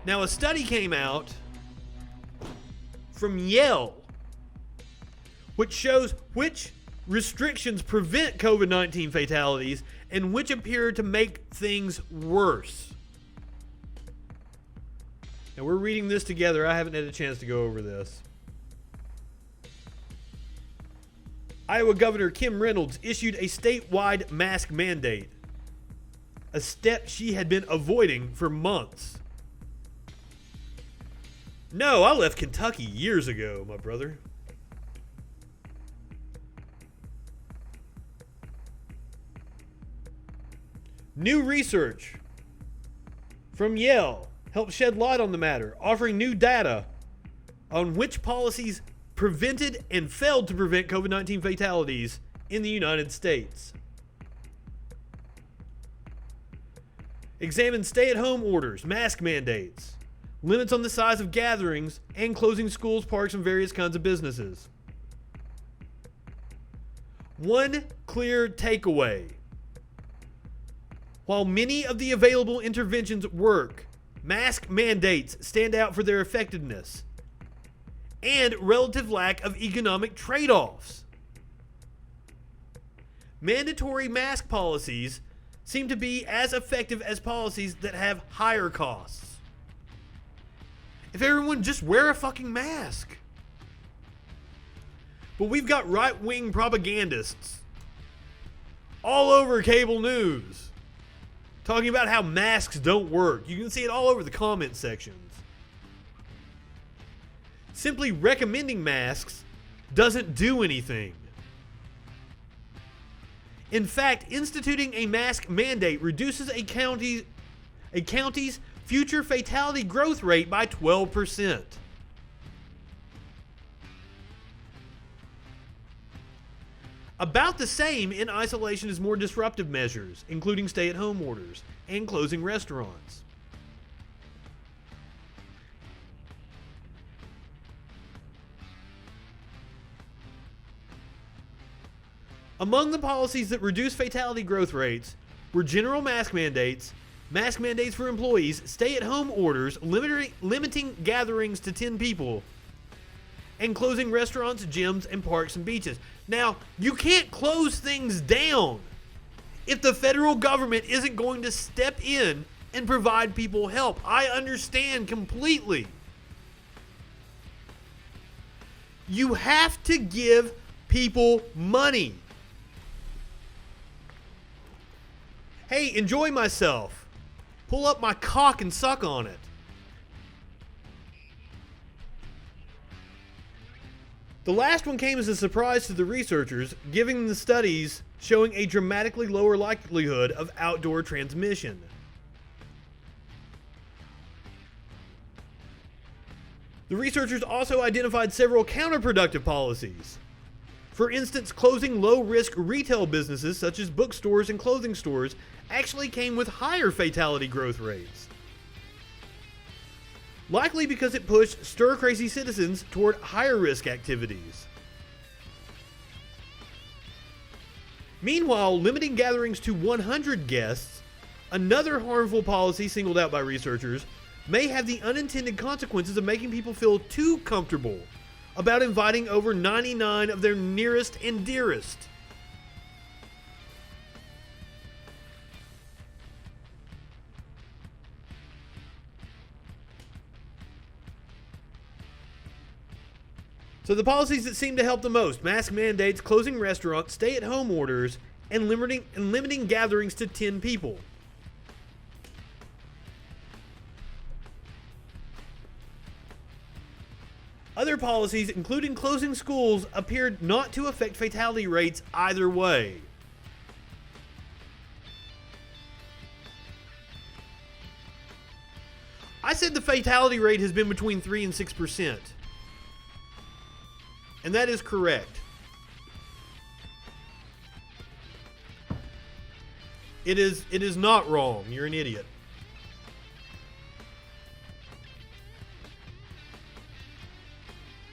Now, a study came out from Yale which shows which restrictions prevent COVID-19 fatalities and which appear to make things worse. Now, we're reading this together. I haven't had a chance to go over this. Iowa Governor Kim Reynolds issued a statewide mask mandate, a step she had been avoiding for months. No, I left Kentucky years ago, my brother. New research from Yale helped shed light on the matter, offering new data on which policies prevented and failed to prevent COVID-19 fatalities in the United States. Examined stay-at-home orders, mask mandates, limits on the size of gatherings, and closing schools, parks, and various kinds of businesses. One clear takeaway. While many of the available interventions work, mask mandates stand out for their effectiveness and relative lack of economic trade-offs. Mandatory mask policies seem to be as effective as policies that have higher costs. If everyone just wear a fucking mask. But we've got right-wing propagandists all over cable news talking about how masks don't work. You can see it all over the comment sections. Simply recommending masks doesn't do anything. In fact, instituting a mask mandate reduces a county's future fatality growth rate by 12%. About the same in isolation as more disruptive measures, including stay-at-home orders and closing restaurants. Among the policies that reduce fatality growth rates were general mask mandates for employees, stay-at-home orders, limiting gatherings to 10 people, and closing restaurants, gyms, and parks and beaches. Now, you can't close things down if the federal government isn't going to step in and provide people help. I understand completely. You have to give people money. Hey, enjoy myself. Pull up my cock and suck on it. The last one came as a surprise to the researchers, given the studies showing a dramatically lower likelihood of outdoor transmission. The researchers also identified several counterproductive policies. For instance, closing low-risk retail businesses such as bookstores and clothing stores actually came with higher fatality growth rates. Likely because it pushed stir-crazy citizens toward higher-risk activities. Meanwhile, limiting gatherings to 100 guests, another harmful policy singled out by researchers, may have the unintended consequences of making people feel too comfortable about inviting over 99 of their nearest and dearest. So the policies that seem to help the most: mask mandates, closing restaurants, stay-at-home orders, and limiting gatherings to 10 people. Other policies, including closing schools, appeared not to affect fatality rates either way. I said the fatality rate has been between 3 and 6%. And that is correct. It is not wrong. You're an idiot.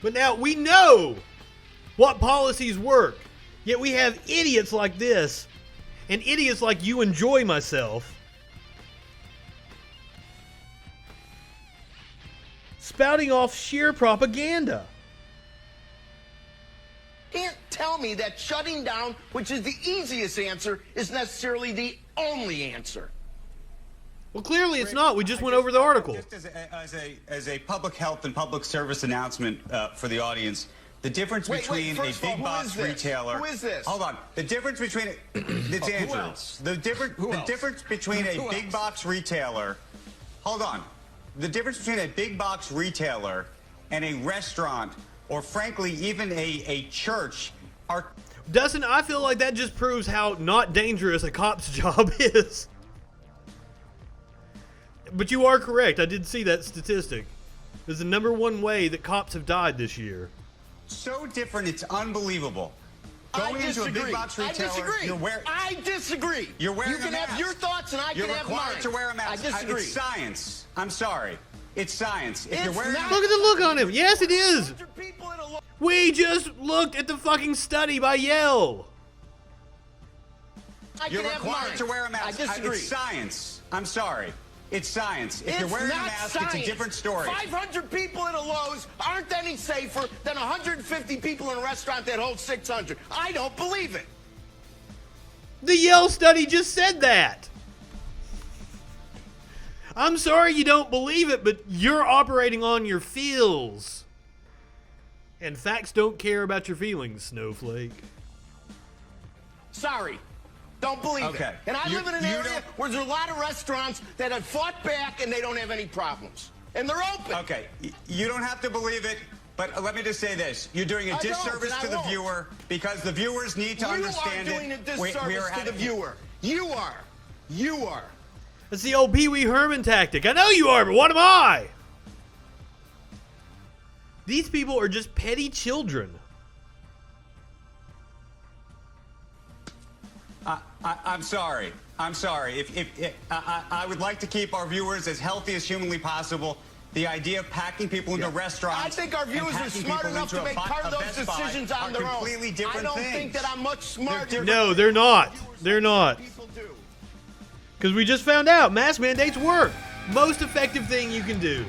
But now we know what policies work. Yet we have idiots like this and idiots like you enjoy myself spouting off sheer propaganda. Can't tell me that shutting down, which is the easiest answer, is necessarily the only answer. Well, clearly it's not. We just went over the article. Just as a public health and public service announcement for the audience, the difference between a big box retailer. Who is this? Hold on. The difference between it's Andrew. The difference between a big box retailer. Hold on. The difference between a big box retailer and a restaurant, or frankly even a church, are. Dustin, I feel like that just proves how not dangerous a cop's job is. But you are correct. I did see that statistic. It's the #1 way that cops have died this year. So different, it's unbelievable. Going into a big box retailer, I disagree. You're wearing You can a mask. have your thoughts and I can have mine. You're required to wear a mask. I disagree. It's science. I'm sorry. It's science. If you're It's wearing not. Look at the look on him. Yes, it is. 100 people in a lo- We just looked at the fucking study by Yale. I You're can have required mine. to wear a mask. I disagree. It's science. I'm sorry. It's science. If It's you're wearing a not mask, science. it's a different story. 500 people in a Lowe's aren't any safer than 150 people in a restaurant that holds 600. I don't believe it. The Yale study just said that. I'm sorry you don't believe it, but you're operating on your feels. And facts don't care about your feelings, Snowflake. Sorry. Don't believe it. Okay. And I You- live in an you area don't- where there's a lot of restaurants that have fought back and they don't have any problems. And they're open. Okay. You don't have to believe it, but let me just say this. You're doing a I don't, disservice and I to the won't. viewer because the viewers need to understand You are doing a it. disservice to the viewer. You are. You are. That's the old Pee Wee Herman tactic. I know you are, but what am I? These people are just petty children. I'm sorry. I'm sorry. I would like to keep our viewers as healthy as humanly possible. The idea of packing people into restaurants. I think our viewers are smart enough to make part of those decisions on their own. Completely different I don't things. think that I'm much smarter. No, they're not. They're not. People do. Because we just found out mask mandates work. Most effective thing you can do.